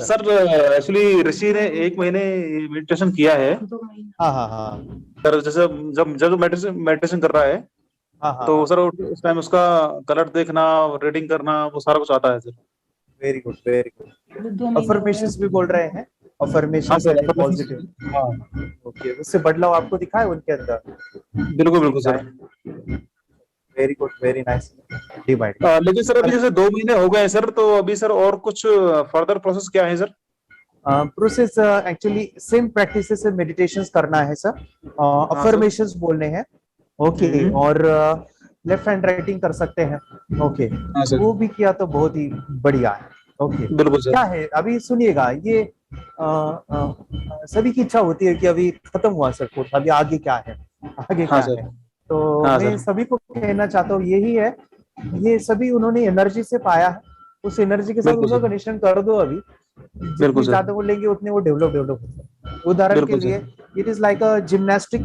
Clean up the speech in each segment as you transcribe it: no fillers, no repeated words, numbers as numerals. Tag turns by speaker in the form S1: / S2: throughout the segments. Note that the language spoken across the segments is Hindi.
S1: सर एक्चुअली ऋषि ने 1 महीने मेडिटेशन किया है।
S2: हाँ हाँ हाँ
S1: सर जैसे जब जब मेडिटेशन मेडिटेशन कर रहा है
S2: हाँ हाँ
S1: तो
S2: हाँ।
S1: सर उस टाइम उसका कलर देखना, रीडिंग करना, वो सारा कुछ आता है sir.
S2: Very good very good. Affirmations भी बोल रहे हैं,
S1: हाँ
S2: अफर्मेशंस
S1: सर,
S2: यानी
S1: affirmations।
S2: पॉजिटिव।
S1: हाँ
S2: ओके, उससे बदलाव आपको दिखा है उनके अंदर?
S1: बिल्कुल बिल्कुल sir.
S2: Very good very nice. Divide.
S1: लेकिन सर अभी जैसे 2 महीने हो गए हैं सर, तो अभी सर और कुछ फर्दर प्रोसेस क्या है sir?
S2: Process actually same practice से मेडिटेशंस करना है सर।
S1: हाँ सर।
S2: अफर्मेशंस बोलने हैं। ओके,
S1: हम्म।
S2: और लेफ्ट हैंड राइटिंग कर सकते हैं। ओके,
S1: हाँ सर।
S2: वो भी किया तो बहुत ही बढ़िया है। ओके,
S1: बिल्कुल सर।
S2: क्या है अभी सुनिएगा, ये सभी की इच्छा होती है कि अभी खत्म हुआ सब कुछ, अभी आगे क्या है, आगे
S1: हाँ
S2: क्या
S1: सर।
S2: है। तो
S1: हाँ
S2: मैं
S1: सर।
S2: सभी को कहना चाहता हूँ यही है, ये सभी उन्होंने एनर्जी से पाया है, उस एनर्जी के साथ
S1: बिल्कुल
S2: उनका
S1: सर।
S2: कनेक्शन कर दो अभी।
S1: बिल्कुल
S2: जितनी
S1: सर।
S2: ज्यादा वो लेंगे उतने वो डेवलप डेवलप होते हैं। उदाहरण के
S1: बिल्कुल
S2: लिए
S1: sir.
S2: It is like a gymnastic.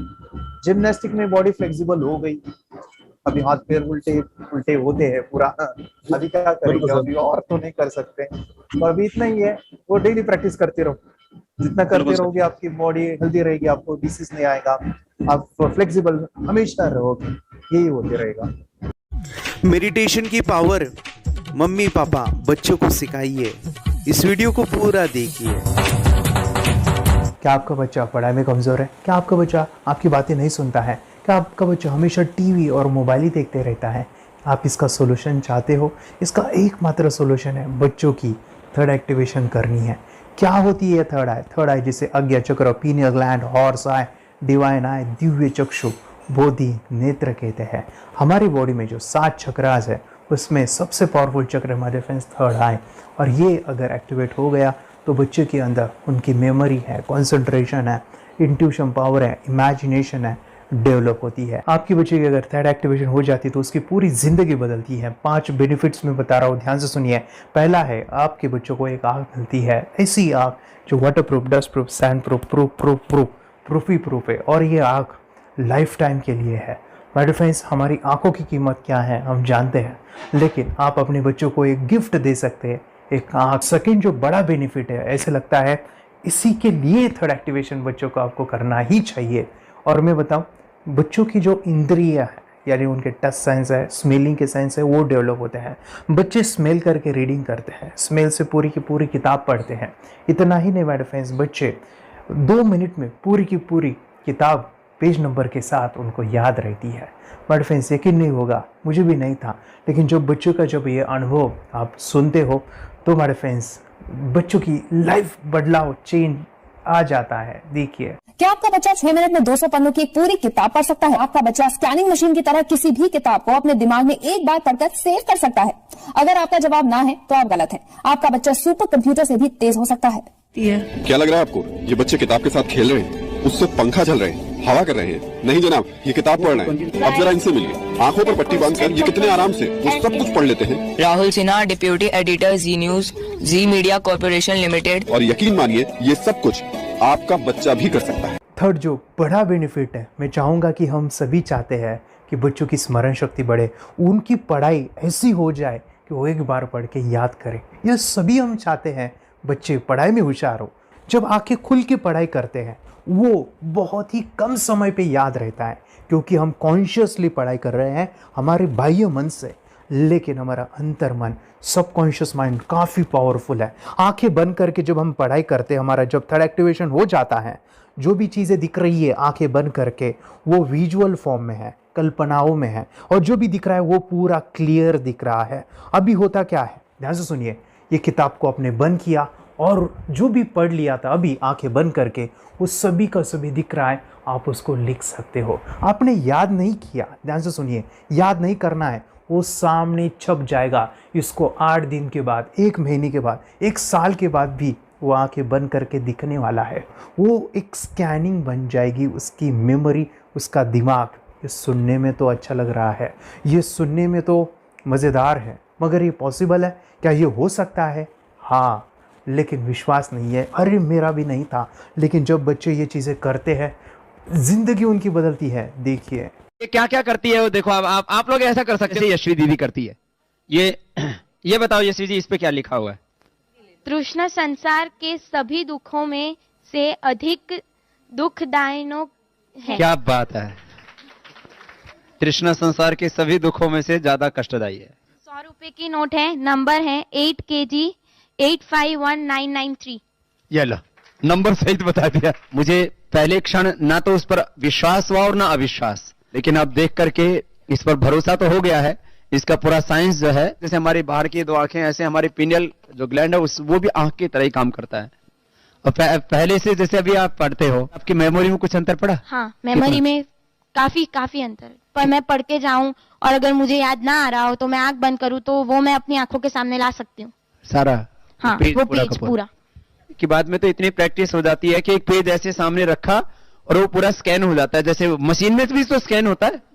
S2: Gymnastic में बॉडी फ्लेक्सिबल हो गई, अभी हाथ पैर उल्टे उल्टे होते हैं पूरा। अभी क्या
S1: बिल्कुल
S2: करेंगे,
S1: सर।
S2: अभी और तो नहीं कर सकते, तो अभी इतना ही है। वो डेली प्रैक्टिस करते रहो, जितना
S1: बिल्कुल
S2: करते
S1: सर।
S2: रहोगे आपकी बॉडी हेल्दी रहेगी, आपको डिसीज नहीं आएगा, आप फ्लेक्सिबल हमेशा रहोगे, यही होते रहेगा।
S3: मेडिटेशन की पावर मम्मी पापा बच्चों को सिखाइए। इस वीडियो को पूरा देखिए।
S2: क्या आपका बच्चा पढ़ाई में कमज़ोर है? क्या आपका बच्चा आपकी बातें नहीं सुनता है? क्या आपका बच्चा हमेशा टीवी और मोबाइल ही देखते रहता है? आप इसका सोल्यूशन चाहते हो? इसका एकमात्र सोल्यूशन है बच्चों की थर्ड एक्टिवेशन करनी है। क्या होती है थर्ड आई? थर्ड आई जिसे आज्ञा चक्र, pineal gland, Horus eye, divine eye, दिव्य चक्षु, बोधि नेत्र कहते हैं। हमारी बॉडी में जो 7 चक्रास है उसमें सबसे पावरफुल चक्र हमारे फ्रेंड्स थर्ड आई, और ये अगर एक्टिवेट हो गया तो बच्चे के अंदर उनकी मेमोरी है, कंसंट्रेशन है, इंट्यूशन पावर है, इमेजिनेशन है, डेवलप होती है। आपके बच्चे की अगर थर्ड एक्टिवेशन हो जाती है तो उसकी पूरी जिंदगी बदलती है। 5 बेनिफिट्स में बता रहा हूँ, ध्यान से सुनिए। पहला है, आपके बच्चों को एक आँख मिलती है, ऐसी आँख जो water proof, dust proof, sand proof, proof ही प्रूफ है, और ये आँख लाइफ टाइम के लिए है। माय फ्रेंड्स, हमारी आंखों की कीमत क्या है हम जानते हैं, लेकिन आप अपने बच्चों को एक गिफ्ट दे सकते हैं, एक आँख। सेकेंड जो बड़ा बेनिफिट है, ऐसे लगता है इसी के लिए थर्ड एक्टिवेशन बच्चों को आपको करना ही चाहिए। और मैं बताऊं, बच्चों की जो इंद्रियां है, यानी उनके टच सेंस है, स्मेलिंग के सेंस है, वो डेवलप होते हैं। बच्चे स्मेल करके रीडिंग करते हैं, स्मेल से पूरी की पूरी किताब पढ़ते हैं। इतना ही नहीं माय फ्रेंड्स, बच्चे 2 मिनट में पूरी की पूरी किताब पेज नंबर के साथ उनको याद रहती है। बट फ्रेंड्स, यकीन नहीं होगा, मुझे भी नहीं था, लेकिन जब बच्चों का जब ये अनुभव आप सुनते हो तो हमारे फ्रेंड्स बच्चों की लाइफ बदलाव चेंज आ जाता है। देखिए,
S4: क्या आपका बच्चा 6 मिनट में 200 पन्नों की एक पूरी किताब पढ़ सकता है? आपका बच्चा स्कैनिंग मशीन की तरह किसी भी किताब को अपने दिमाग में एक बार पढ़कर सेव कर सकता है? अगर आपका जवाब ना है तो आप गलत हैं। आपका बच्चा सुपर कंप्यूटर से भी तेज हो सकता है।
S5: क्या लग रहा है आपको ये बच्चे किताब के साथ खेल रहे हैं, उससे पंखा झल रहे हैं, हवा कर रहे हैं? नहीं जनाब, ये किताब पढ़ रहे हैं। अब जरा इनसे मिलिए, आंखों पर पट्टी बांधकर ये कितने आराम से वो सब कुछ पढ़ लेते हैं।
S6: राहुल सिन्हा, डिप्यूटी एडिटर, जी न्यूज, जी मीडिया कॉर्पोरेशन लिमिटेड।
S5: और यकीन मानिए ये सब कुछ आपका बच्चा भी कर सकता है।
S2: थर्ड जो बड़ा बेनिफिट है, मैं चाहूँगा कि हम सभी चाहते हैं कि बच्चों की स्मरण शक्ति बढ़े, उनकी पढ़ाई ऐसी हो जाए कि वो एक बार पढ़ के याद करें। यह सभी हम चाहते हैं, बच्चे पढ़ाई में होशियार हो। जब आंखें खुल के पढ़ाई करते हैं वो बहुत ही कम समय पे याद रहता है, क्योंकि हम कॉन्शियसली पढ़ाई कर रहे हैं हमारे बाह्य मन से, लेकिन हमारा अंतर मन, सबकॉन्शियस माइंड काफ़ी पावरफुल है। आंखें बंद करके जब हम पढ़ाई करते हैं, हमारा जब थर्ड एक्टिवेशन हो जाता है, जो भी चीज़ें दिख रही है आंखें बंद करके, वो विजुअल फॉर्म में है, कल्पनाओं में है, और जो भी दिख रहा है वो पूरा क्लियर दिख रहा है। अभी होता क्या है, ध्यान से सुनिए, ये किताब को आपने बंद किया और जो भी पढ़ लिया था अभी आंखें बंद करके, वो सभी का सभी दिख रहा है, आप उसको लिख सकते हो। आपने याद नहीं किया, ध्यान से सुनिए, याद नहीं करना है, वो सामने छप जाएगा। इसको 8 दिन के बाद, 1 महीने के बाद, 1 साल के बाद भी वो आंखें बंद करके दिखने वाला है। वो एक स्कैनिंग बन जाएगी, उसकी मेमोरी, उसका दिमाग। ये सुनने में तो अच्छा लग रहा है, ये सुनने में तो मज़ेदार है, मगर ये पॉसिबल है क्या? ये हो सकता है, हाँ, लेकिन विश्वास नहीं है। अरे मेरा भी नहीं था, लेकिन जब बच्चे ये चीज़ें करते हैं जिंदगी उनकी बदलती है। देखिए
S7: ये क्या क्या करती है वो देखो। अब आप लोग ऐसा कर सकते हैं, यशवी दीदी करती है। ये बताओ यशवी जी, इस पे क्या लिखा हुआ है?
S8: तृष्णा संसार के सभी दुखों में से अधिक दुखदायक है।
S7: क्या बात है। तृष्णा संसार के सभी दुखों में से ज्यादा कष्टदायी है।
S8: 100 रुपए की नोट है, नंबर है 8 kg 851993।
S7: ये लो, नंबर सहित बता दिया। मुझे पहले क्षण ना तो उस पर विश्वास हुआ और ना अविश्वास, लेकिन अब देख करके इस पर भरोसा तो हो गया है। इसका पूरा साइंस जो है, जैसे हमारी बाहर की 2 आंखें, ऐसे हमारी पिनियल जो ग्लैंड है वो भी आंख की तरह ही काम करता है। और पहले से जैसे अभी आप पढ़ते हो, आपकी मेमोरी में कुछ अंतर पड़ा?
S8: हाँ, मेमोरी में काफी अंतर। पर मैं पढ़ के जाऊं और अगर मुझे याद ना आ रहा हो तो मैं आंख बंद करूं तो वो मैं अपनी आंखों के सामने ला सकती हूँ
S7: सारा।
S8: हाँ, वो पेज पूरा
S7: की बाद में तो इतनी प्रैक्टिस हो जाती है कि एक पेज ऐसे सामने रखा और वो पूरा स्कैन हो जाता है, जैसे मशीन में भी तो स्कैन होता है।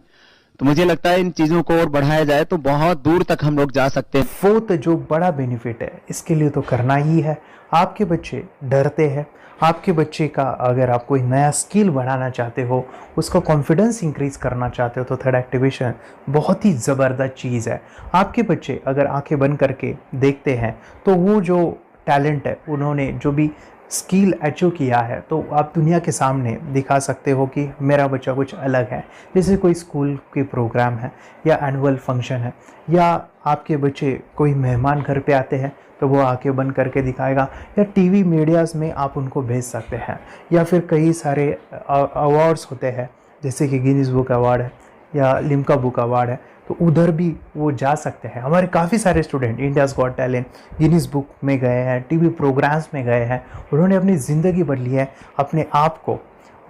S7: तो मुझे लगता है इन चीजों को और बढ़ाया जाए तो बहुत दूर तक हम लोग जा सकते हैं।
S2: फोर्थ जो बड़ा बेनिफिट है, इसके लिए तो करना ही है। आपके बच्चे डरते हैं, आपके बच्चे का अगर आप कोई नया स्किल बढ़ाना चाहते हो, उसका कॉन्फिडेंस इंक्रीज करना चाहते हो, तो थर्ड एक्टिवेशन बहुत ही ज़बरदस्त चीज़ है। आपके बच्चे अगर आंखें बंद करके देखते हैं तो वो जो टैलेंट है, उन्होंने जो भी स्किल अचीव किया है, तो आप दुनिया के सामने दिखा सकते हो कि मेरा बच्चा कुछ अलग है। जैसे कोई स्कूल के प्रोग्राम है या एनुअल फंक्शन है, या आपके बच्चे कोई मेहमान घर पे आते हैं तो वो आंखें बंद करके दिखाएगा, या टीवी मीडियाज़ में आप उनको भेज सकते हैं, या फिर कई सारे अवार्ड्स होते हैं जैसे कि गिनीज बुक अवार्ड है या लिम्का बुक अवार्ड है, तो उधर भी वो जा सकते हैं। हमारे काफ़ी सारे student India's got talent, Guinness book में गए हैं, टीवी प्रोग्राम्स में गए हैं, उन्होंने अपनी ज़िंदगी बदली है, अपने आप को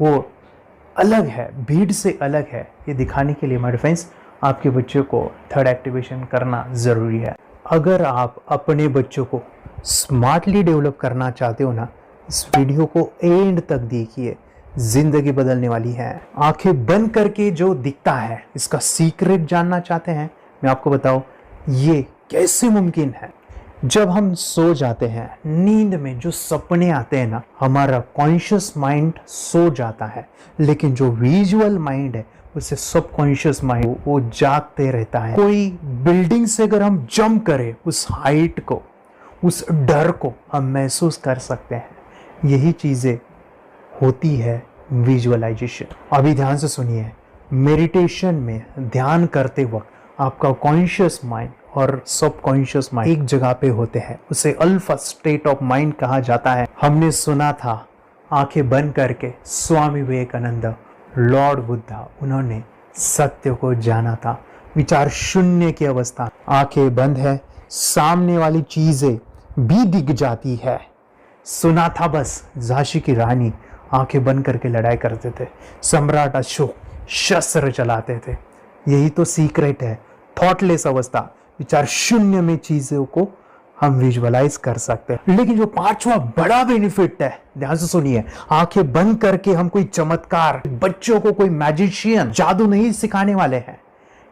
S2: वो अलग है, भीड़ से अलग है, ये दिखाने के लिए माय फ्रेंड्स आपके बच्चों को थर्ड एक्टिवेशन करना ज़रूरी है। अगर आप अपने बच्चों को स्मार्टली डेवलप करना चाहते हो ना, इस वीडियो को एंड तक देखिए, जिंदगी बदलने वाली है। आंखें बंद करके जो दिखता है, इसका सीक्रेट जानना चाहते हैं? मैं आपको बताऊं ये कैसे मुमकिन है। जब हम सो जाते हैं, नींद में जो सपने आते हैं ना, हमारा कॉन्शियस माइंड सो जाता है, लेकिन जो विजुअल माइंड है उसे सबकॉन्शियस माइंड वो जागते रहता है। कोई बिल्डिंग से अगर हम जंप करें, उस हाइट को, उस डर को हम महसूस कर सकते हैं। यही चीज़ें होती है विजुअलाइजेशन। अभी ध्यान से सुनिए, मेडिटेशन में ध्यान करते वक्त आपका कॉन्शियस माइंड और सबकॉन्शियस माइंड एक जगह पे होते हैं, उसे अल्फा स्टेट ऑफ माइंड कहा जाता है। हमने सुना था आंखें बंद करके स्वामी विवेकानंद, लॉर्ड बुद्धा, उन्होंने सत्य को जाना था। विचार शून्य की अवस्था, आंखें बंद है, सामने वाली चीजें भी दिख जाती है। सुना था बस झांसी की रानी आंखें बंद करके लड़ाई करते थे, सम्राट अशोक शस्त्र चलाते थे। यही तो सीक्रेट है, थॉटलेस अवस्था, विचार शून्य में चीजों को हम विजुअलाइज कर सकते हैं। लेकिन जो पांचवा बड़ा बेनिफिट है, ध्यान से सुनिए, आंखें बंद करके हम कोई चमत्कार, बच्चों को कोई मैजिशियन जादू नहीं सिखाने वाले हैं।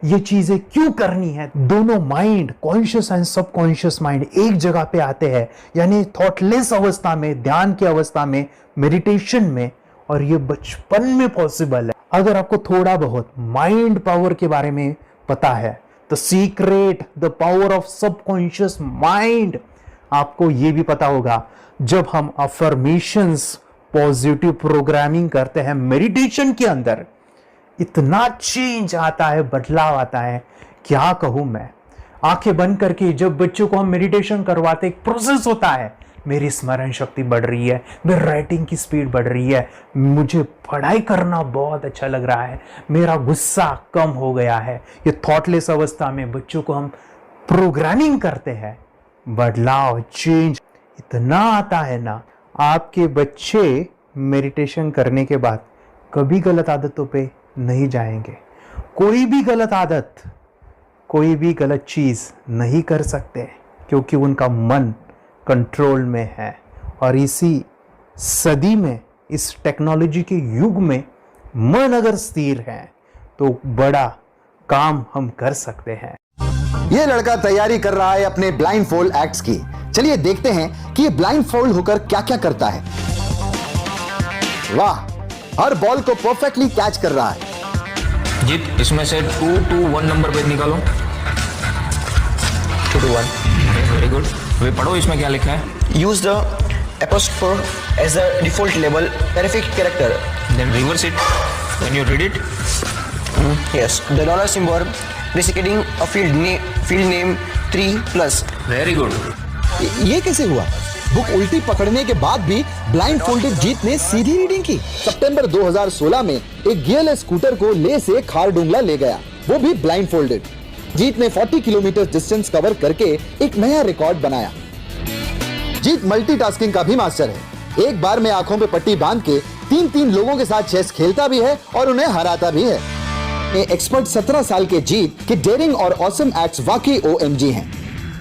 S2: ये चीजें क्यों करनी है? दोनों mind, conscious and subconscious mind एक जगह पे आते हैं, यानी थॉटलेस अवस्था में, ध्यान की अवस्था में, मेडिटेशन में, और ये बचपन में पॉसिबल है। अगर आपको थोड़ा बहुत माइंड पावर के बारे में पता है, the secret, the power of subconscious mind, आपको ये भी पता होगा जब हम अफर्मेशंस, पॉजिटिव प्रोग्रामिंग करते हैं मेडिटेशन के अंदर, इतना चेंज आता है, बदलाव आता है, क्या कहूं मैं। आंखें बंद करके जब बच्चों को हम मेडिटेशन करवाते, एक प्रोसेस होता है, मेरी स्मरण शक्ति बढ़ रही है, मेरी राइटिंग की स्पीड बढ़ रही है, मुझे पढ़ाई करना बहुत अच्छा लग रहा है, मेरा गुस्सा कम हो गया है। ये थॉटलेस अवस्था में बच्चों को हम प्रोग्रामिंग करते हैं, बदलाव, चेंज इतना आता है ना। आपके बच्चे मेडिटेशन करने के बाद कभी गलत आदतों पे नहीं जाएंगे। कोई भी गलत आदत, कोई भी गलत चीज नहीं कर सकते, क्योंकि उनका मन कंट्रोल में है। और इसी सदी में, इस टेक्नोलॉजी के युग में, मन अगर स्थिर है तो बड़ा काम हम कर सकते हैं।
S9: ये लड़का तैयारी कर रहा है अपने ब्लाइंड फोल्ड एक्ट्स की। चलिए देखते हैं कि ये ब्लाइंड फोल्ड होकर क्या क्या करता है। वाह, हर बॉल को परफेक्टली कैच कर रहा है।
S10: जीत, इसमें से 2 to 1 नंबर पे निकालो। 2 to 1, वेरी गुड। वे पढ़ो इसमें क्या लिखा है। use the apostrophe as the default label terrific character. Then reverse it when you read it. Yes, the dollar symbol preceding a field name 3+. Very good.
S9: ये कैसे हुआ? बुक उल्टी पकड़ने के बाद भी ब्लाइंड फोल्डेड जीत ने सीधी रीडिंग की। सितंबर 2016 में एक गियरलेस स्कूटर को ले से खारडुंगला ले गया, वो भी ब्लाइंड फोल्डेड। जीत ने 40 किलोमीटर डिस्टेंस कवर करके एक नया रिकॉर्ड बनाया। जीत मल्टीटास्किंग का भी मास्टर है। एक बार में आंखों पे पट्टी बांध के 3-3 लोगों के साथ चेस खेलता भी है और उन्हें हराता भी है। एक्सपर्ट 17 साल के जीत के डेयरिंग और ऑसम एक्ट्स वाकई OMG हैं।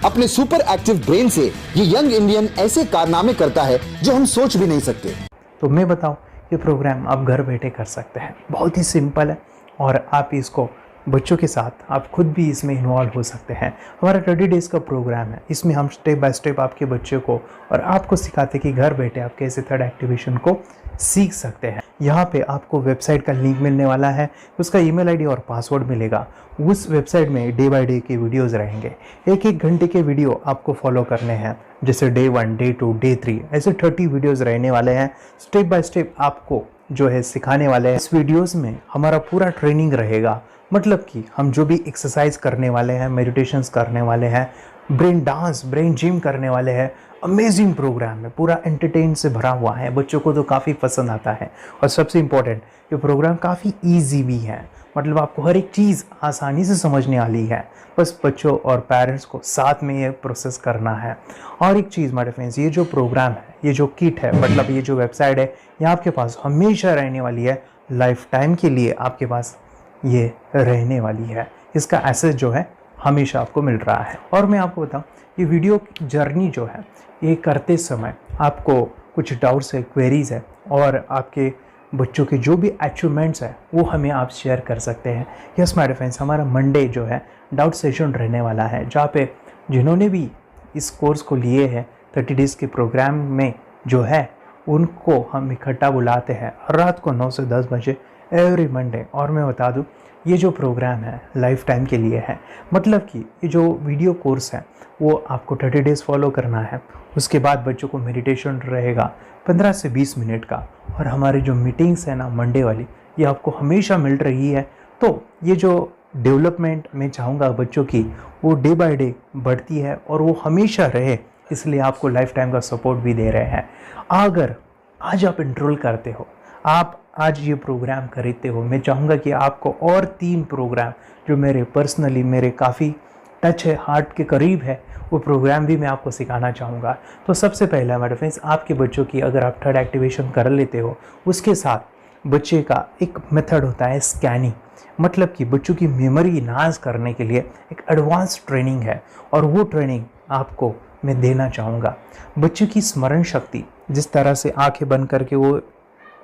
S9: अपने सुपर एक्टिव ब्रेन से ये यंग इंडियन ऐसे कारनामे करता है जो हम सोच भी नहीं सकते।
S2: तो मैं बताऊं, ये प्रोग्राम आप घर बैठे कर सकते हैं, बहुत ही सिंपल है और आप इसको बच्चों के साथ आप खुद भी इसमें इन्वॉल्व हो सकते हैं। हमारा 30 डेज़ का प्रोग्राम है, इसमें हम स्टेप बाय स्टेप आपके बच्चे को और आपको सिखाते हैं कि घर बैठे आप कैसे थर्ड एक्टिवेशन को सीख सकते हैं। यहाँ पे आपको वेबसाइट का लिंक मिलने वाला है, उसका ईमेल आईडी और पासवर्ड मिलेगा। उस वेबसाइट में डे बाय डे के वीडियोस रहेंगे, 1-1 घंटे के वीडियो आपको फॉलो करने हैं, जैसे डे 1, डे 2, डे 3 ऐसे 30 वीडियोस रहने वाले हैं। स्टेप बाय स्टेप आपको जो है सिखाने वाले हैं। इस वीडियोस में हमारा पूरा ट्रेनिंग रहेगा, मतलब कि हम जो भी एक्सरसाइज करने वाले हैं, मेडिटेशंस करने वाले हैं, ब्रेन डांस, ब्रेन जिम करने वाले हैं। अमेजिंग प्रोग्राम है, पूरा एंटरटेन से भरा हुआ है, बच्चों को तो काफ़ी पसंद आता है। और सबसे इम्पोर्टेंट, ये प्रोग्राम काफ़ी ईजी भी है, मतलब आपको हर एक चीज़ आसानी से समझने वाली है। बस बच्चों और पेरेंट्स को साथ में ये प्रोसेस करना है। और एक चीज़ माय फ्रेंड्स, ये जो प्रोग्राम है, ये जो किट है, मतलब ये जो वेबसाइट है, ये आपके पास हमेशा रहने वाली है, लाइफ टाइम के लिए आपके पास ये रहने वाली है। इसका एक्सेस जो है हमेशा आपको मिल रहा है। और मैं आपको बताऊं, ये वीडियो जर्नी जो है, ये करते समय आपको कुछ डाउट्स है, क्वेरीज़ है और आपके बच्चों के जो भी अचीवमेंट्स है वो हमें आप शेयर कर सकते हैं। यस माय फ्रेंड्स, हमारा मंडे जो है डाउट सेशन रहने वाला है, जहाँ पे जिन्होंने भी इस कोर्स को लिए हैं 30 डेज़ के प्रोग्राम में जो है, उनको हम इकट्ठा बुलाते हैं रात को 9 से 10 बजे एवरी मंडे। और मैं बता दूं, ये जो प्रोग्राम है लाइफ टाइम के लिए है, मतलब कि ये जो वीडियो कोर्स है वो आपको 30 डेज़ फॉलो करना है। उसके बाद बच्चों को मेडिटेशन रहेगा 15 से 20 मिनट का, और हमारी जो मीटिंग्स है ना मंडे वाली, ये आपको हमेशा मिल रही है। तो ये जो डेवलपमेंट मैं चाहूँगा बच्चों की, वो डे बाय डे बढ़ती है और वो हमेशा रहे, इसलिए आपको लाइफ टाइम का सपोर्ट भी दे रहे हैं। अगर आज आप इनरोल करते हो, आप आज ये प्रोग्राम खरीदते हो, मैं चाहूँगा कि आपको और 3 प्रोग्राम जो मेरे पर्सनली मेरे काफ़ी टच है, हार्ट के करीब है, वो प्रोग्राम भी मैं आपको सिखाना चाहूँगा। तो सबसे पहला मेरे फ्रेंड्स, आपके बच्चों की अगर आप थर्ड एक्टिवेशन कर लेते हो, उसके साथ बच्चे का एक मेथड होता है स्कैनिंग, मतलब कि बच्चों की मेमोरी इन्हांस करने के लिए एक एडवांस ट्रेनिंग है, और वो ट्रेनिंग आपको मैं देना चाहूँगा। बच्चों की स्मरण शक्ति, जिस तरह से आंखें बंद करके वो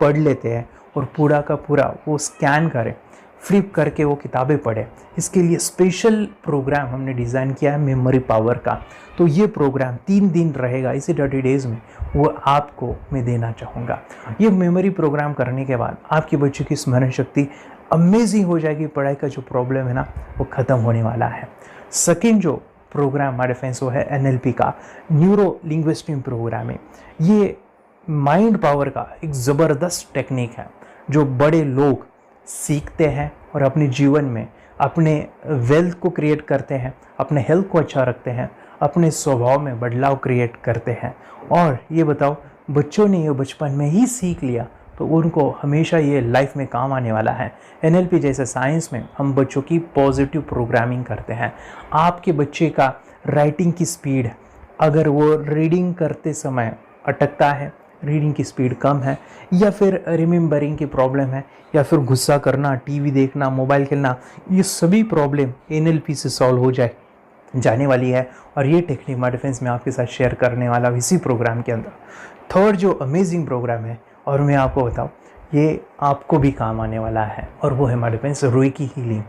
S2: पढ़ लेते हैं और पूरा का पूरा वो स्कैन करें, फ्लिप करके वो किताबें पढ़े, इसके लिए स्पेशल प्रोग्राम हमने डिज़ाइन किया है मेमोरी पावर का। तो ये प्रोग्राम 3 दिन रहेगा, इसी 30 डेज़ में वो आपको मैं देना चाहूँगा। ये मेमोरी प्रोग्राम करने के बाद आपके बच्चों की स्मरण शक्ति अमेजिंग हो जाएगी, पढ़ाई का जो प्रॉब्लम है ना वो ख़त्म होने वाला है। सेकेंड जो प्रोग्राम हमारे फ्रेंड्स वो है NLP का, न्यूरो लिंग्विस्टिक प्रोग्राम है। ये माइंड पावर का एक ज़बरदस्त टेक्निक है जो बड़े लोग सीखते हैं और अपने जीवन में अपने वेल्थ को क्रिएट करते हैं, अपने हेल्थ को अच्छा रखते हैं, अपने स्वभाव में बदलाव क्रिएट करते हैं। और ये बताओ, बच्चों ने ये बचपन में ही सीख लिया तो उनको हमेशा ये लाइफ में काम आने वाला है। NLP जैसे साइंस में हम बच्चों की पॉजिटिव प्रोग्रामिंग करते हैं। आपके बच्चे का राइटिंग की स्पीड, अगर वो रीडिंग करते समय अटकता है, रीडिंग की स्पीड कम है, या फिर रिमेंबरिंग की प्रॉब्लम है, या फिर गुस्सा करना, टीवी देखना, मोबाइल खेलना, ये सभी प्रॉब्लम NLP से सॉल्व हो जाने वाली है। और ये टेक्निक माय फ्रेंड्स मैं आपके साथ शेयर करने वाला हूँ इसी प्रोग्राम के अंदर। थर्ड जो अमेजिंग प्रोग्राम है, और मैं आपको बताऊँ, ये आपको भी काम आने वाला है, और वो है हमारे फ्रेंड्स रुई की हीलिंग।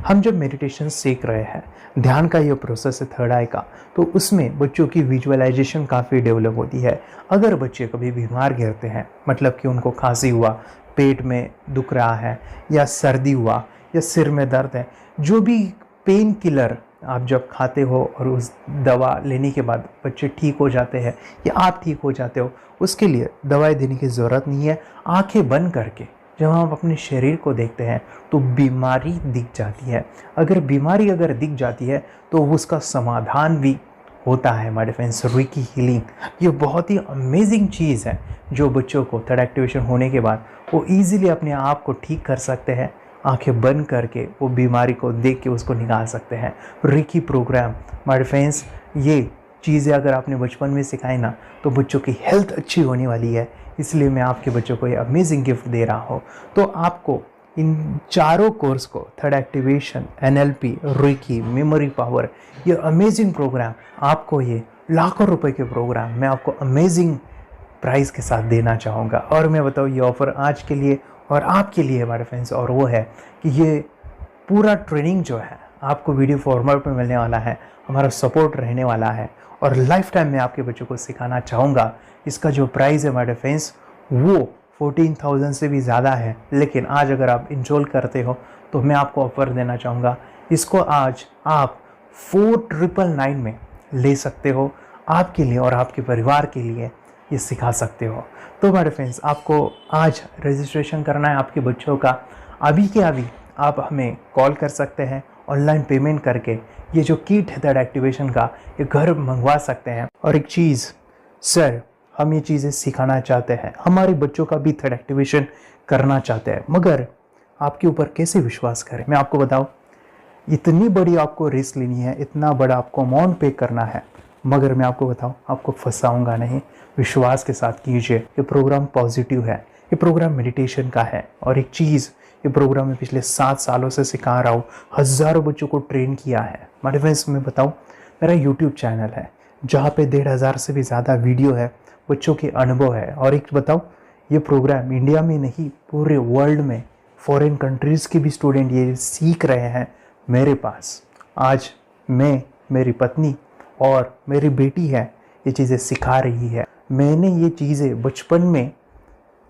S2: हम जब मेडिटेशन सीख रहे हैं, ध्यान का ये प्रोसेस है थर्ड आई का, तो उसमें बच्चों की विजुअलाइजेशन काफ़ी डेवलप होती है। अगर बच्चे कभी बीमार गिरते हैं, मतलब कि उनको खांसी हुआ, पेट में दुख रहा है, या सर्दी हुआ, या सिर में दर्द है, जो भी पेन किलर आप जब खाते हो और उस दवा लेने के बाद बच्चे ठीक हो जाते हैं या आप ठीक हो जाते हो, उसके लिए दवाई देने की ज़रूरत नहीं है। आंखें बंद करके जब हम अपने शरीर को देखते हैं तो बीमारी दिख जाती है। अगर बीमारी दिख जाती है तो उसका समाधान भी होता है। हमारे फ्रेंड्स, रेकी हीलिंग ये बहुत ही अमेजिंग चीज़ है जो बच्चों को थर्ड एक्टिवेशन होने के बाद वो ईज़िली अपने आप को ठीक कर सकते हैं। आंखें बंद करके वो बीमारी को देख के उसको निकाल सकते हैं। रेकी प्रोग्राम हमारे फ्रेंड्स, ये चीज़ें अगर आपने बचपन में सिखाई ना तो बच्चों की हेल्थ अच्छी होने वाली है। इसलिए मैं आपके बच्चों को ये अमेजिंग गिफ्ट दे रहा हूँ। तो आपको इन चारों कोर्स को, third activation, NLP, reiki, memory power, ये अमेजिंग प्रोग्राम, आपको ये लाखों रुपए के प्रोग्राम मैं आपको अमेजिंग प्राइस के साथ देना चाहूँगा। और मैं बताऊँ ये ऑफ़र आज के लिए और आपके लिए हमारे फ्रेंड्स, और वो है कि ये पूरा ट्रेनिंग जो है आपको वीडियो फॉर्मेट में मिलने वाला है, हमारा सपोर्ट रहने वाला है और लाइफ टाइम में आपके बच्चों को सिखाना चाहूँगा। इसका जो प्राइस है हमारे फ्रेंड्स वो 14,000 से भी ज़्यादा है, लेकिन आज अगर आप इंस्टॉल करते हो तो मैं आपको ऑफ़र देना चाहूँगा। इसको आज आप 4,999 में ले सकते हो। आपके लिए और आपके परिवार के लिए ये सिखा सकते हो। तो हमारे फ्रेंड्स, आपको आज रजिस्ट्रेशन करना है आपके बच्चों का। अभी के अभी आप हमें कॉल कर सकते हैं, ऑनलाइन पेमेंट करके ये जो किट है थर्ड एक्टिवेशन का, ये घर मंगवा सकते हैं। और एक चीज़ सर, हम ये चीज़ें सिखाना चाहते हैं, हमारे बच्चों का भी थर्ड एक्टिवेशन करना चाहते हैं, मगर आपके ऊपर कैसे विश्वास करें? मैं आपको बताऊं, इतनी बड़ी आपको रिस्क लेनी है, इतना बड़ा आपको अमाउंट पे करना है, मगर मैं आपको बताऊं, आपको फंसाऊंगा नहीं। विश्वास के साथ कीजिए। ये प्रोग्राम पॉजिटिव है, ये प्रोग्राम मेडिटेशन का है। और एक चीज़, ये प्रोग्राम में पिछले 7 सालों से सिखा रहा हूँ, हज़ारों बच्चों को ट्रेन किया है। हमारे फ्रेंड्स, मैं बताऊँ, मेरा यूट्यूब चैनल है जहाँ पे 1,500 से भी ज़्यादा वीडियो है, बच्चों के अनुभव है। और एक बताऊँ, ये प्रोग्राम इंडिया में नहीं पूरे वर्ल्ड में, फॉरेन कंट्रीज़ के भी स्टूडेंट ये सीख रहे हैं मेरे पास। आज मैं, मेरी पत्नी और मेरी बेटी है ये चीज़ें सिखा रही है। मैंने ये चीज़ें बचपन में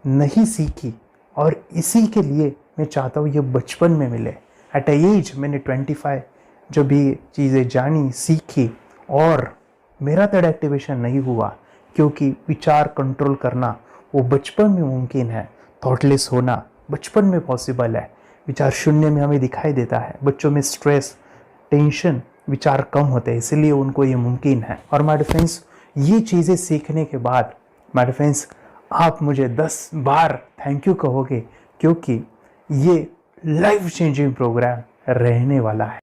S2: नहीं सीखी और इसी के लिए मैं चाहता हूँ ये बचपन में मिले। एट अ एज मैंने 25 जब ये चीज़ें जानी, सीखी, और मेरा थर्ड एक्टिवेशन नहीं हुआ क्योंकि विचार कंट्रोल करना वो बचपन में मुमकिन है। थॉटलेस होना बचपन में पॉसिबल है। विचार शून्य में हमें दिखाई देता है। बच्चों में स्ट्रेस, टेंशन, विचार कम होते हैं, इसलिए उनको ये मुमकिन है। और माय फ्रेंड्स, ये चीज़ें सीखने के बाद माय फ्रेंड्स, आप मुझे 10 बार थैंक यू कहोगे, क्योंकि ये लाइफ चेंजिंग प्रोग्राम रहने वाला है।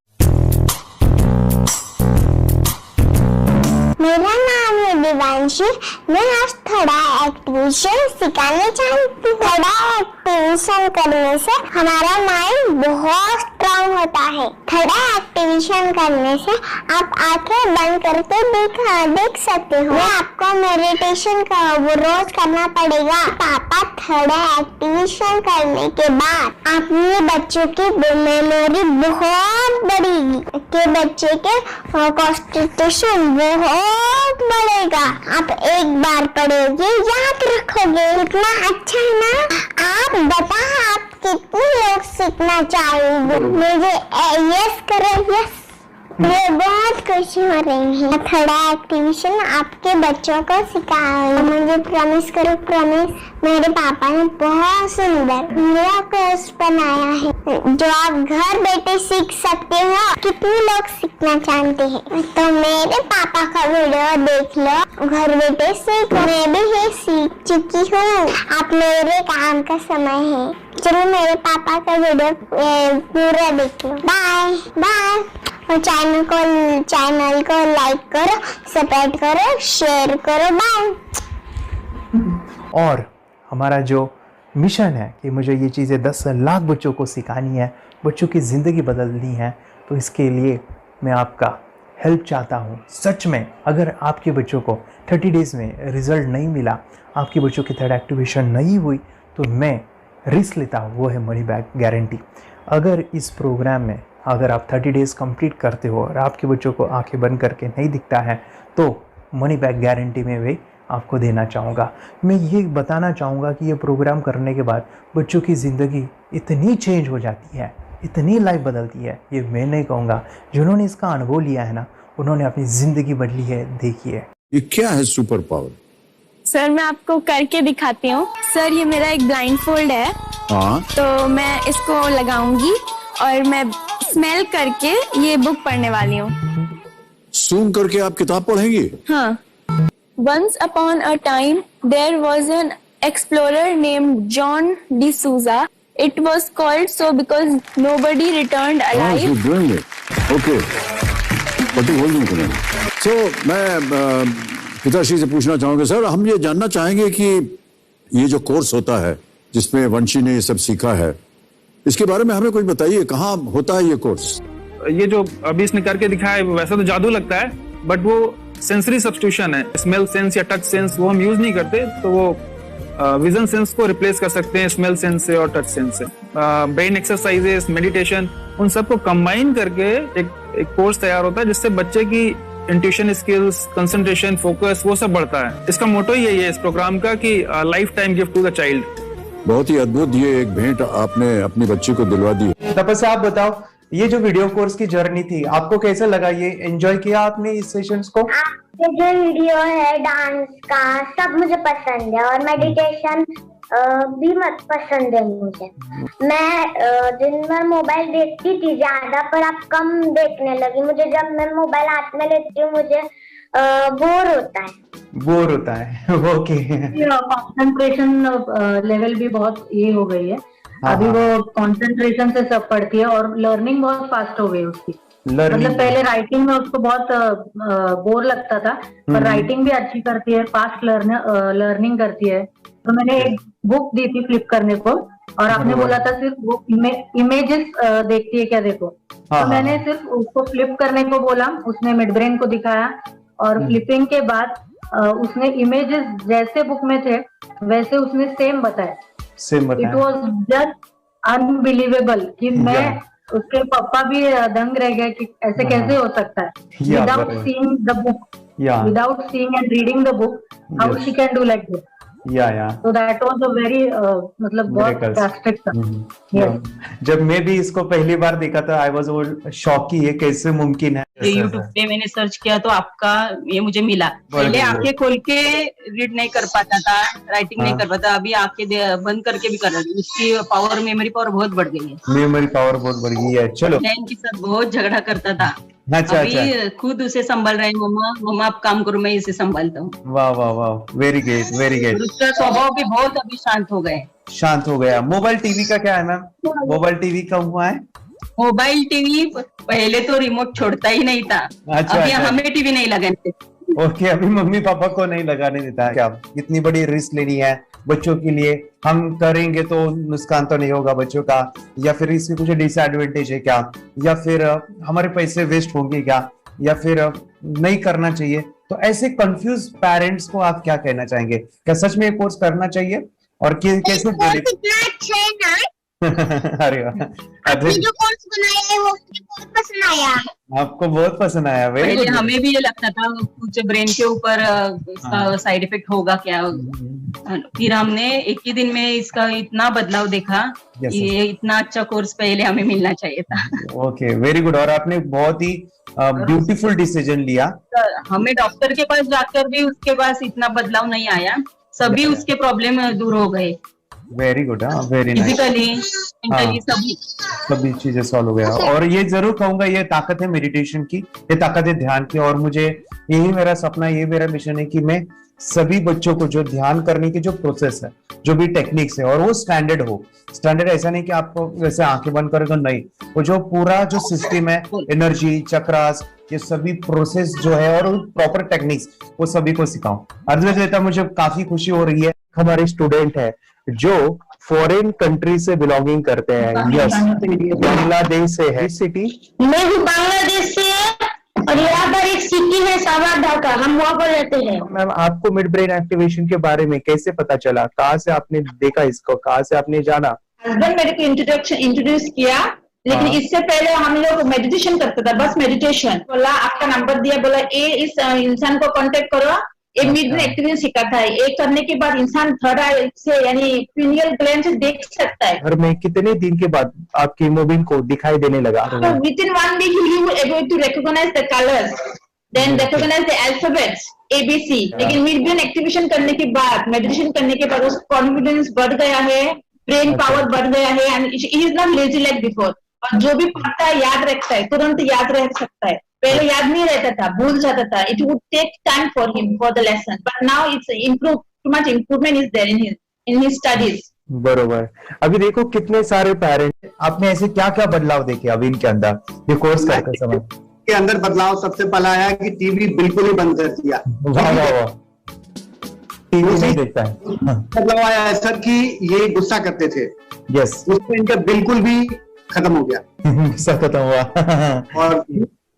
S11: मेरा नाम है दिवांशी। मैं आज थोड़ा एक्टिवेशन सिखाना चाहती हूँ। थोड़ा एक्टिवेशन करने से हमारा माइंड बहुत स्ट्रांग होता है। थोड़ा एक्टिवेशन करने से आप आंखें बंद करके देख सकते हो। मैं आपको मेडिटेशन का वो रोज करना पड़ेगा। पापा, थोड़ा एक्टिवेशन करने के बाद अपने बच्चों की मेमोरी बहुत बढ़ेगी, के बच्चे के कॉन्सेंट्रेशन बहुत बढ़ेगा। आप एक बार पढ़ोगे, याद रखोगे, इतना अच्छा है ना। आप बता, आप कितने लोग सीखना चाहोगे? मुझे यस करो, यस। मैं बहुत खुशी हो रही है। थोड़ा एक्टिवेशन आपके बच्चों को सिखाओ। मुझे प्रॉमिस करो, प्रॉमिस। मेरे पापा ने बहुत सुंदर मेरा कोर्स बनाया है जो आप घर बैठे सीख सकते हो। कितने लोग सीखना चाहते हैं तो मेरे पापा का वीडियो देख लो, घर बैठे सीखो। मैं भी ये सीख चुकी हूँ। आप मेरे काम का समय है। चलो मेरे पापा का वीडियो पूरा देख लो। Bye bye. और चैनल को लाइक करो, सब्सक्राइब करो, शेयर करो। बाय।
S2: और हमारा जो मिशन है कि मुझे ये चीज़ें 10 लाख बच्चों को सिखानी है, बच्चों की ज़िंदगी बदलनी है, तो इसके लिए मैं आपका हेल्प चाहता हूँ। सच में अगर आपके बच्चों को 30 डेज़ में रिज़ल्ट नहीं मिला, आपके बच्चों की थर्ड एक्टिवेशन नहीं हुई, तो मैं रिस्क लेता हूँ, वो है मनी बैक गारंटी। अगर इस प्रोग्राम में अगर आप 30 डेज़ कंप्लीट करते हो और आपके बच्चों को आंखें बंद करके नहीं दिखता है, तो मनी बैक गारंटी में भी आपको देना चाहूँगा। मैं ये बताना चाहूँगा कि ये प्रोग्राम करने के बाद बच्चों की ज़िंदगी इतनी चेंज हो जाती है इतनी लाइफ बदलती है, ये मैं नहीं कहूँगा, जिन्होंने इसका अनुभव लिया है ना, उन्होंने अपनी ज़िंदगी बदली है। देखिए
S12: ये क्या है सुपर पावर?
S13: सर मैं आपको करके दिखाती हूँ। सर ये मेरा एक ब्लाइंड फोल्ड है,
S12: हाँ
S13: तो मैं इसको लगाऊंगी और मैं स्मेल करके ये बुक पढ़ने वाली हूँ।
S12: सूंघ करके आप किताब पढ़ेंगी?
S13: हाँ। Once upon a time there was an explorer named John D'Souza. It was called so because nobody returned alive.
S12: Okay, तो मैं पिताश्री से पूछना चाहूंगा सर, हम ये जानना चाहेंगे कि ये जो कोर्स होता है जिसमें वंशी ने ये सब सीखा है, इसके बारे में हमें कुछ बताइए, कहाँ होता है ये कोर्स?
S1: ये जो अभी इसने करके दिखाया है वैसा तो जादू लगता है, बट वो सेंसरी सब्स्टिट्यूशन है। स्मेल सेंस या टच सेंस वो हम यूज नहीं करते, तो वो विजन सेंस को रिप्लेस कर सकते हैं स्मेल सेंस से और टच सेंस से। ब्रेन एक्सरसाइजेस, मेडिटेशन, उन सबको कंबाइन करके एक कोर्स तैयार होता है जिससे बच्चे की इंट्यूशन स्किल्स, कंसंट्रेशन, फोकस वो सब बढ़ता है। इसका मोटो ही यही है इस प्रोग्राम का कि lifetime gift to the child.
S12: बहुत ही अद्भुत ये एक भेंट आपने अपनी बच्ची को दिलवा दी।
S2: तपस्या आप बताओ, ये जो वीडियो कोर्स की जर्नी थी आपको कैसा लगा? ये एंजॉय किया आपने इस सेशंस को?
S11: ये जो वीडियो है डांस का सब मुझे पसंद है और मेडिटेशन भी मत पसंद है मुझे। मैं दिन भर मोबाइल देखती थी ज्यादा, पर अब कम देखने लगी। मुझे जब मैं मोबाइल हाथ में लेती हूँ मुझे बोर होता है। ओके।
S14: कंसंट्रेशन लेवल भी बहुत ये हो गई है। अभी वो कंसंट्रेशन से सब पढ़ती है और लर्निंग बहुत फास्ट हो गई उसकी। मतलब पहले राइटिंग में उसको बहुत बोर लगता था, पर राइटिंग भी अच्छी करती है, फास्ट लर्निंग करती है। तो मैंने एक बुक दी थी फ्लिप करने को और आपने बोला था सिर्फ वो इमेजेस देखती है क्या, देखो। तो मैंने सिर्फ उसको फ्लिप करने को बोला, उसने मिड ब्रेन को दिखाया और फ्लिपिंग के बाद उसने इमेजेस जैसे बुक में थे वैसे उसने सेम बताया। इट वॉज जस्ट अनबिलीवेबल कि मैं उसके पापा भी दंग रह गए कि ऐसे कैसे हो सकता है। Without seeing the book, without seeing and reading the book, how she can do like this. So that was a very मतलब बहुत ड्रास्टिक था।
S2: जब मैं भी इसको पहली बार देखा था आई वाज शॉक कि ये कैसे मुमकिन है।
S15: यूट्यूब पे मैंने सर्च किया तो आपका ये मुझे मिला। पहले आंखें खोल के रीड नहीं कर पाता था, राइटिंग नहीं कर पाता, अभी आंखें बंद करके भी कर रही हूँ। उसकी पावर, मेमोरी पावर बहुत बढ़ गई है।
S2: मेमोरी पावर बहुत बढ़ गई है। चलो,
S15: बहन के साथ बहुत झगड़ा करता था, अभी खुद उसे संभाल रहे हैं। मम्मा आप काम करो, मैं इसे संभालता हूँ।
S2: वाह वाह वाह, वेरी ग्रेट वेरी ग्रेट।
S15: उसका स्वभाव भी बहुत अभी शांत हो गए।
S2: शांत हो गया। मोबाइल टीवी का क्या है मैम? मोबाइल टीवी कब हुआ है?
S15: मोबाइल टीवी पहले तो रिमोट छोड़ता ही नहीं था। अभी हमें टीवी नहीं लगाने।
S2: ओके, अभी मम्मी पापा को नहीं लगाने देता है। क्या इतनी बड़ी रिस्क लेनी है बच्चों के लिए? हम करेंगे तो नुकसान तो नहीं होगा बच्चों का, या फिर इसकी कुछ डिसएडवांटेज है क्या, या फिर हमारे पैसे वेस्ट होंगे क्या, या फिर नहीं करना चाहिए? तो ऐसे कंफ्यूज पेरेंट्स को आप क्या कहना चाहेंगे? क्या सच में ये कोर्स करना चाहिए और कैसे? अरे
S11: आपने जो कोर्स बनाया है वो मुझे बहुत पसंद आया।
S2: आपको बहुत पसंद आया?
S15: पहले हमें भी ये लगता था कुछ ब्रेन के ऊपर इसका साइड इफेक्ट होगा क्या। फिर हमने एक ही दिन में इसका इतना बदलाव देखा। ये इतना अच्छा कोर्स पहले हमें मिलना चाहिए था।
S2: Okay, very good. और आपने बहुत ही ब्यूटीफुल डिसीजन लिया।
S15: हमें डॉक्टर के पास जाकर भी उसके पास इतना बदलाव नहीं आया, सभी उसके प्रॉब्लम दूर हो गए।
S2: Very good, very nice.
S15: Physically, mentally
S2: सभी चीजें सॉल्व हो गया। और ये जरूर कहूंगा, ये ताकत है मेडिटेशन की, ये ताकत है ध्यान की। और मुझे यही मेरा सपना, ये मेरा मिशन है कि मैं सभी बच्चों को जो ध्यान करने की जो प्रोसेस है, जो भी टेक्निक्स है, और वो स्टैंडर्ड हो। स्टैंडर्ड ऐसा नहीं कि आपको वैसे आंखें बंद करेगा, नहीं, वो जो पूरा जो सिस्टम है, एनर्जी, चक्रास, ये सभी प्रोसेस जो है और प्रॉपर टेक्निक्स, वो सभी को सिखाऊं। अर्जुन, मुझे काफी खुशी हो रही है। हमारे स्टूडेंट है जो फॉरेन कंट्री से बिलोंगिंग करते हैं। यस, बांग्लादेश से है। सिटी
S11: मैं भी बांग्लादेश से और यहाँ पर एक सिटी है सावर ढाका, हम वहाँ पर रहते हैं।
S2: मैम, आपको मिड ब्रेन एक्टिवेशन के बारे में कैसे पता चला? कहाँ से आपने देखा इसको, कहाँ से आपने जाना?
S16: हस्बैंड मेरे को इंट्रोड्यूस किया, लेकिन इससे पहले हम लोग मेडिटेशन करते थे, बस मेडिटेशन। बोला आपका नंबर दिया, बोला इस इंसान को कांटेक्ट करो, ये मिड ब्रेन एक्टिवेशन सिखाता है। ये करने के बाद इंसान थर्ड आई से यानी पिनियल ग्लैंड से देख सकता है।
S2: घर में कितने दिन के बाद आपकी हीमोग्लोबिन को दिखाई देने लगा?
S16: So within 1 week he will able to recognize the colors, then recognize the alphabets ABC। लेकिन मिड ब्रेन एक्टिवेशन करने के बाद, मेडिटेशन करने के बाद उसका कॉन्फिडेंस बढ़ गया है, ब्रेन पावर बढ़ गया है, and he is not lazy like before. और जो भी पढ़ता है याद रखता है, तुरंत याद रख सकता है। पहले याद नहीं रहता था, भूल जाता था। It would take time for him for the lesson, but now it's improve, too much improvement is there in his studies.
S2: बरोबर। अभी देखो कितने सारे पेरेंट्स, आपने ऐसे क्या क्या बदलाव देखे अभी इनके अंदर ये कोर्स करते समय?
S17: के अंदर बदलाव सबसे पहला आया कि टीवी बिल्कुल ही बंद कर दिया।
S2: वाह वाह वाह, टीवी नहीं देखता है।
S17: बदलाव आया है सर कि ये गुस्सा करते थे,
S2: यस,
S17: उसमें इनका बिल्कुल भी खत्म हो गया।
S2: गुस्सा खत्म हुआ।
S17: और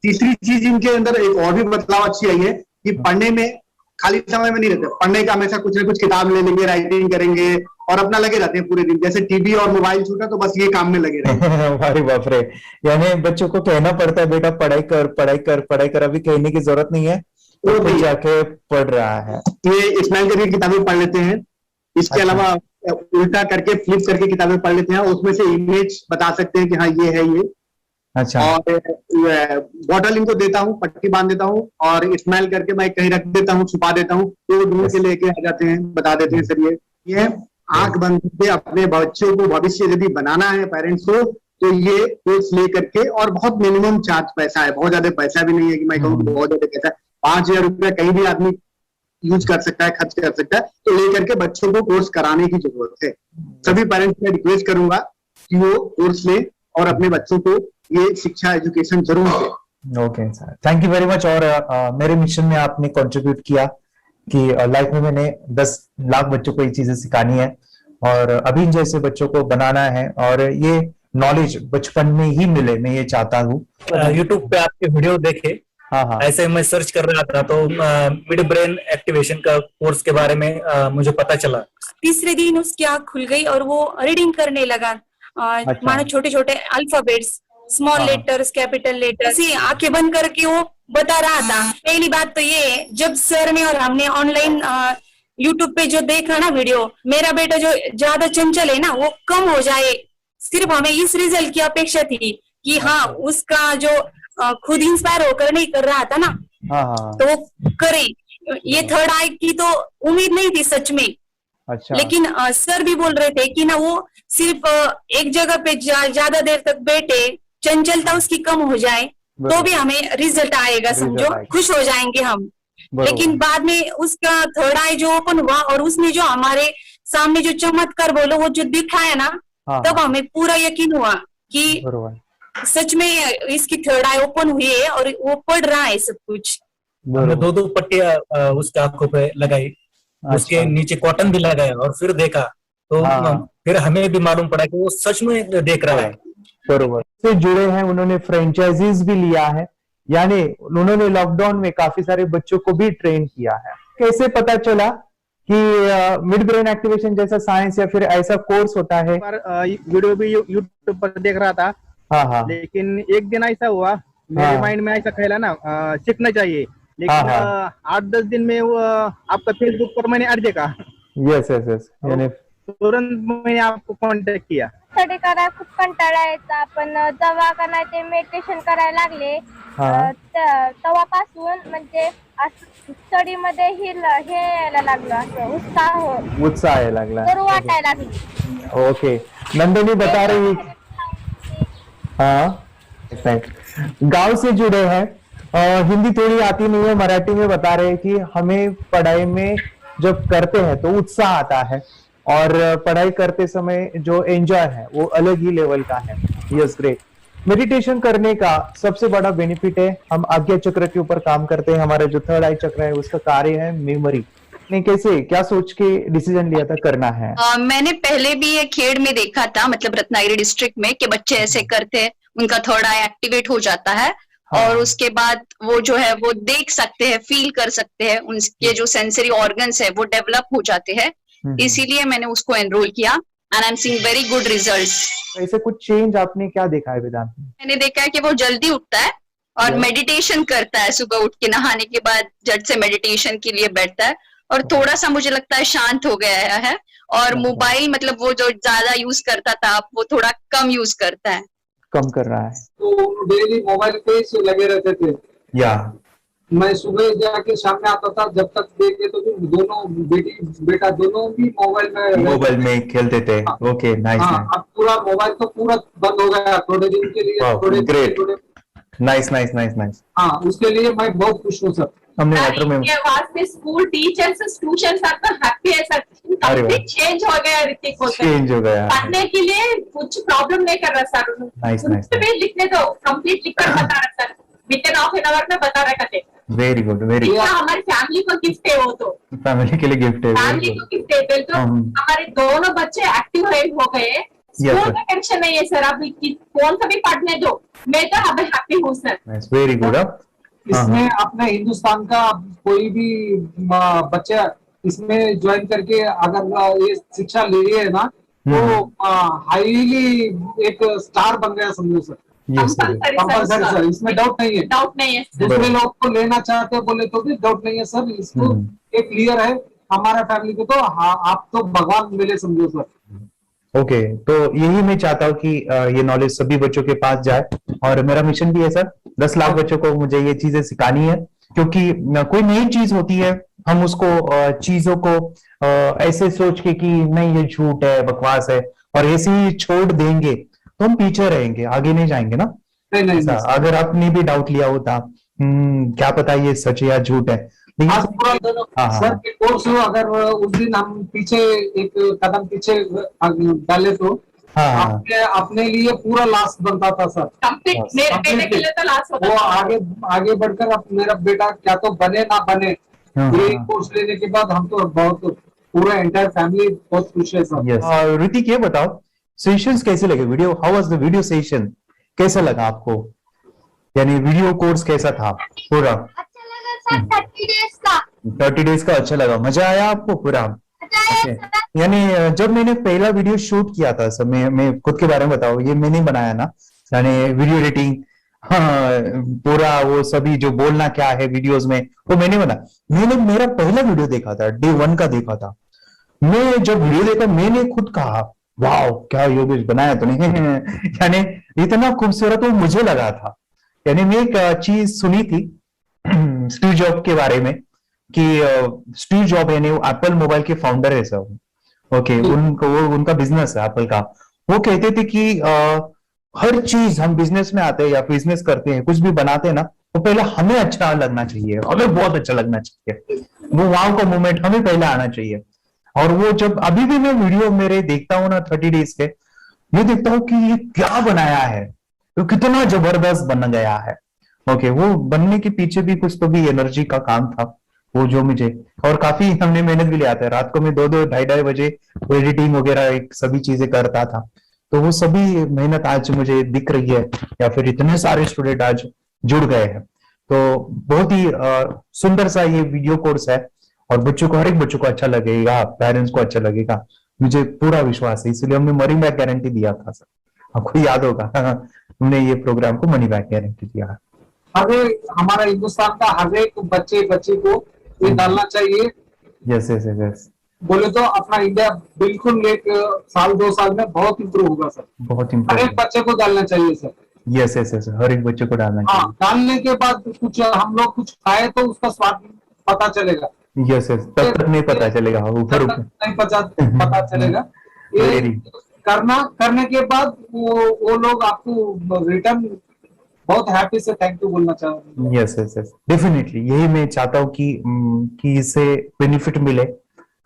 S17: तीसरी चीज इनके अंदर एक और भी बदलाव अच्छी आई है कि पढ़ने में खाली समय में नहीं रहते, पढ़ने का हमेशा कुछ ना कुछ किताब ले लेंगे, राइटिंग करेंगे और अपना लगे रहते हैं पूरे दिन। जैसे टीवी और मोबाइल छूटा तो बस ये काम में लगे रहते।
S2: अरे बाप रे, यानी बच्चों को कहना पड़ता है बेटा पढ़ाई कर पढ़ाई कर पढ़ाई कर, अभी कहने की जरूरत नहीं है, तो जाके पढ़ रहा है।
S17: ये स्माइल करके किताबें पढ़ लेते हैं, इसके अलावा उल्टा करके फ्लिप करके किताबें पढ़ लेते हैं, उसमें से इमेज बता सकते हैं कि हाँ ये है ये।
S2: अच्छा।
S17: और बॉटल इनको देता हूँ, पट्टी बांध देता हूँ और स्माइल करके मैं कहीं रख देता हूँ, छुपा देता हूँ, तो ढूंढ के लेके आ जाते हैं, बता देते हैं सर ये आंख बंद करके अपने बच्चों को भविष्य यदि बनाना है पेरेंट्स को, तो ये कोर्स ले करके, और बहुत मिनिमम चार्ज पैसा है, बहुत ज्यादा पैसा भी नहीं है कि मैं कहूँ बहुत ज्यादा पैसा है। 5,000 रुपया कहीं भी आदमी यूज कर सकता है, खर्च कर सकता है, तो लेकर के बच्चों को कोर्स कराने की जरूरत है। सभी पेरेंट्स में रिक्वेस्ट करूंगा कि वो कोर्स ले और अपने बच्चों को ये शिक्षा एजुकेशन जरूर दे।
S2: Okay sir, thank you very much. और मेरे मिशन में आपने कंट्रीब्यूट किया कि लाइफ में मैंने 10 लाख बच्चों को ये चीजें सिखानी है और अभी जैसे बच्चों को बनाना है, और ये नॉलेज बचपन में ही मिले, मैं ये चाहता हूँ।
S18: यूट्यूब पे आपके वीडियो देखे,
S2: हाँ,
S18: ऐसे मैं सर्च कर रहा था तो मिड ब्रेन एक्टिवेशन का कोर्स के बारे में मुझे पता चला।
S19: तीसरे दिन उसकी आंख खुल गई और वो रीडिंग करने लगा। मानो छोटे छोटे alphabets, small letters, capital letters, आंखें बंद करके वो बता रहा था। पहली बात तो ये, जब सर ने और हमने ऑनलाइन यूट्यूब पे जो देखा ना वीडियो, मेरा बेटा जो ज्यादा चंचल है ना वो कम हो जाए, सिर्फ हमें इस रिजल्ट की अपेक्षा थी कि हाँ उसका जो खुद इंस्पायर होकर नहीं कर रहा था ना, तो वो करे। ये थर्ड आई की तो उम्मीद नहीं थी सच में।
S2: अच्छा।
S19: लेकिन सर भी बोल रहे थे कि ना वो सिर्फ एक जगह पे ज्यादा देर तक बैठे, चंचलता उसकी कम हो जाए तो भी हमें रिजल्ट आएगा, समझो खुश हो जाएंगे हम। लेकिन बाद में उसका थर्ड आई जो ओपन हुआ और उसने जो हमारे सामने जो चमत्कार बोलो वो जो दिखाया ना, तब हमें पूरा यकीन हुआ कि सच में इसकी थर्ड आई ओपन हुई है और वो पढ़ रहा है सब कुछ।
S18: हमने 2 पट्टियां उसके आंखों पे लगाई, उसके नीचे कॉटन भी लगाया और फिर देखा तो फिर हमें भी मालूम पड़ा कि वो सच में देख रहा है।
S2: बरोबर से जुड़े हैं, उन्होंने फ्रेंचाइजीज भी लिया है, यानी उन्होंने लॉकडाउन में काफी सारे बच्चों को भी ट्रेन किया है। कैसे पता चला कि मिड ब्रेन एक्टिवेशन जैसा साइंस या फिर ऐसा कोर्स होता है?
S20: वीडियो भी यूट्यूब पर देख रहा था, लेकिन एक दिन ऐसा हुआ मेरे माइंड में ऐसा खेला ना, सीखना चाहिए, लेकिन 8-10 दिन में वो आपका फेसबुक पर मैंने ऐड देखा।
S2: यस यस यस, यानी
S20: तुरंत मैंने आपको कॉन्टॅक्ट किया।
S11: स्टडी करायला खूप कंटाळा यायचा, पण जेव्हा का नाही ते मेडिटेशन करायला लागले तेव्हापासून म्हणजे स्टडी मध्ये हे यायला लागलं, असं
S2: उत्साह यायला लागला,
S11: बरं वाटायला लागलं।
S2: ओके, नंदिनी बता रही, हाँ गांव से जुड़े हैं, हिंदी थोड़ी आती नहीं है, मराठी में बता रहे हैं कि हमें पढ़ाई में जब करते हैं तो उत्साह आता है और पढ़ाई करते समय जो एंजॉय है वो अलग ही लेवल का है। Yes, great. मेडिटेशन करने का सबसे बड़ा बेनिफिट है, हम आज्ञा चक्र के ऊपर काम करते हैं, हमारा जो थर्ड आई चक्र है उसका कार्य है मेमोरी। ने कैसे क्या सोच के डिसीजन लिया था करना है?
S21: मैंने पहले भी ये खेड़ में देखा था, मतलब रत्नागिरी डिस्ट्रिक्ट में, कि बच्चे ऐसे करते हैं, उनका थर्ड आई एक्टिवेट हो जाता है और उसके बाद वो जो है वो देख सकते हैं, फील कर सकते हैं, उनके जो सेंसरी ऑर्गन्स है वो डेवलप हो जाते हैं। इसीलिए मैंने उसको एनरोल किया and I am seeing very good results.
S2: ऐसे कुछ चेंज आपने क्या देखा है वेदांत?
S21: मैंने देखा है कि वो जल्दी उठता है और मेडिटेशन करता है, सुबह उठ के नहाने के बाद झट से मेडिटेशन के लिए बैठता है और थोड़ा सा मुझे लगता है शांत हो गया है। और मोबाइल मतलब वो जो ज्यादा यूज करता था वो थोड़ा कम यूज करता है,
S2: कम कर रहा है।
S3: तो डेली मोबाइल पे ही लगे रहते थे।
S2: या
S3: मैं सुबह जाके शाम में आता था, जब तक देखे तो दोनों बेटा दोनों भी
S2: मोबाइल में खेलते थे। Okay, nice.
S3: अब पूरा मोबाइल तो पूरा बंद हो गया थोड़े दिन के लिए।
S2: Great, nice nice nice nice.
S3: हाँ, उसके लिए मैं बहुत खुश हूँ सर।
S2: हमने वाटर में
S16: वास्ते स्कूल टीचर्स ट्यूशन सब हैप्पी है सर। कंप्लीट चेंज हो गया ऋतिक को,
S2: चेंज हो गया।
S16: पढ़ने के लिए कुछ प्रॉब्लम नहीं कर रहा सर।
S2: Nice nice.
S16: भी लिखने दो, कंप्लीट लिखकर बता रहा sir, with in half an hour में बता रहा करते।
S2: Very good, very good.
S16: हमारी फैमिली को गिफ्ट है, वो तो
S2: फैमिली के लिए गिफ्ट है,
S16: फैमिली को गिफ्ट है। तो हमारे दोनों बच्चे एक्टिव हो गए, स्कूल का टेंशन नहीं है सर। अभी कौन सा भी पढ़ने दो, मैं तो अभी हैप्पी हूँ सर।
S2: Very good.
S3: इसमें अपने हिंदुस्तान का कोई भी बच्चा इसमें ज्वाइन करके अगर ये शिक्षा ले है ना, तो हाईली एक स्टार बन गया समझो सर। कंपल्सरी सर, इसमें डाउट नहीं है।
S16: डाउट नहीं है।
S3: दूसरे लोग को लेना चाहते हैं बोले तो भी डाउट नहीं है सर। इसको एक क्लियर है हमारा फैमिली को, तो आप तो भगवान मिले समझो सर।
S2: ओके, तो यही मैं चाहता हूँ कि ये नॉलेज सभी बच्चों के पास जाए, और मेरा मिशन भी है सर, 10 लाख बच्चों को मुझे ये चीजें सिखानी है। क्योंकि कोई नई चीज होती है, हम उसको चीजों को ऐसे सोच के कि नहीं ये झूठ है, बकवास है, और ऐसे ही छोड़ देंगे तो हम पीछे रहेंगे, आगे नहीं जाएंगे ना।
S3: नहीं।
S2: अगर आपने भी डाउट लिया होता, क्या पता ये सच या झूठ है।
S3: सर के कोर्स हो, अगर उस दिन हम पीछे एक कदम पीछे डाले तो अपने लिए पूरा लास्ट बनता था सर।
S16: मेरे बेटे के लिए तो लास्ट होता
S3: था। वो आगे बढ़कर अब मेरा बेटा क्या तो बने ना बने, ये कोर्स लेने के बाद हम तो बहुत पूरा एंटायर फैमिली बहुत खुश है सर।
S2: ऋतिक, ये बताओ सेशंस कैसे लगे? Video, how was the video session? कैसा लगा आपको? यानी वीडियो कोर्स कैसा था पूरा?
S11: अच्छा लगा सर।
S2: 30 डेज का अच्छा लगा, मजा आया आपको पूरा? यानी जब मैंने पहला वीडियो शूट किया था सर, मैं खुद के बारे में बताऊं, ये मैंने बनाया ना, यानी वीडियो एडिटिंग, पूरा वो सभी जो बोलना क्या है वीडियोस में वो मैंने बना। मैंने मेरा पहला वीडियो देखा था, डे 1 का देखा था। मैं जब वीडियो देखा मैंने खुद कहा वाह क्या योगेश बनाया तो नहीं यानी इतना खूबसूरत वो मुझे लगा था। यानी मैं एक चीज सुनी थी स्टीव जॉब के बारे में कि स्टीव जॉब यानी वो एप्पल मोबाइल के फाउंडर है सर। ओके, उनका बिजनेस है एप्पल का। वो कहते थे कि हर चीज हम बिजनेस में आते हैं या बिजनेस करते हैं, कुछ भी बनाते हैं ना, तो पहले हमें अच्छा लगना चाहिए, हमें बहुत अच्छा लगना चाहिए, वो वाव का मोमेंट हमें पहले आना चाहिए। और वो जब अभी भी मैं वीडियो मेरे देखता हूँ ना 30 डेज के, मैं देखता हूँ कि ये क्या बनाया है, तो कितना जबरदस्त बन गया है। ओके, वो बनने के पीछे भी कुछ तो भी एनर्जी का काम था वो जो मुझे, और काफी हमने मेहनत भी लिया था। रात को मैं 2-2 ढाई बजे एडिटिंग वगैरह सभी चीजें करता था, तो वो सभी मेहनत आज मुझे दिख रही है, या फिर इतने सारे स्टूडेंट आज जुड़ गए हैं। तो बहुत ही सुंदर सा ये वीडियो कोर्स है, और बच्चों को, हर एक बच्चों को अच्छा लगेगा, पेरेंट्स को अच्छा लगेगा, मुझे पूरा विश्वास है। इसलिए हमने मनी बैक गारंटी दिया था सर, आपको याद होगा हमने ये प्रोग्राम को मनी बैक गारंटी दिया है।
S3: हमारा हिंदुस्तान का हर एक बच्चे को ये डालना चाहिए।
S2: Yes yes yes.
S3: बोले तो अपना इंडिया बिल्कुल 1 साल 2 साल में बहुत इम्प्रूव होगा सर।
S2: बहुत
S3: हर
S2: इम्प्रूव,
S3: एक बच्चे को डालना चाहिए सर।
S2: यस यस यस, हर एक बच्चे को डालना चाहिए।
S3: हाँ, डालने के बाद कुछ हम लोग कुछ खाए तो उसका स्वाद पता चलेगा।
S2: यस यस, तब तक नहीं पता चलेगा, ऊपर
S3: नहीं पता चलेगा। ये करने के बाद वो लोग आपको रिटर्न बहुत हैप्पी से थैंक यू बोलना चाहूंगा।
S2: यस यस यस, डेफिनेटली यही मैं चाहता हूँ कि इससे बेनिफिट मिले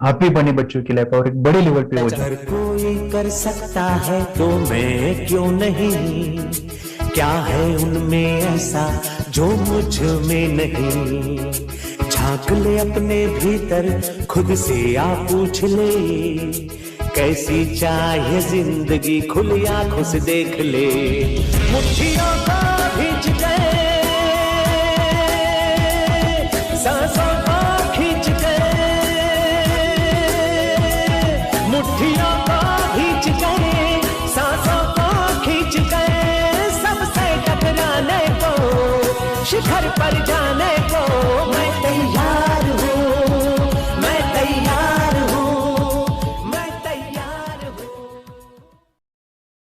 S2: हैप्पी बने बच्चों की लाइफ, और एक बड़े लेवल पे हो जाए।
S22: कोई कर सकता है तो मैं क्यों नहीं, क्या है उनमें ऐसा जो मुझ में नहीं। झांक ले अपने भीतर, खुद से आ पूछ ले, कैसी चाहे जिंदगी, खुली आंखों से देख ले। मुट्ठियों को खींच के, सांसों को खींच के, मुट्ठियों को खींच के, सांसों को खींच के, सबसे टकराने को शिखर पर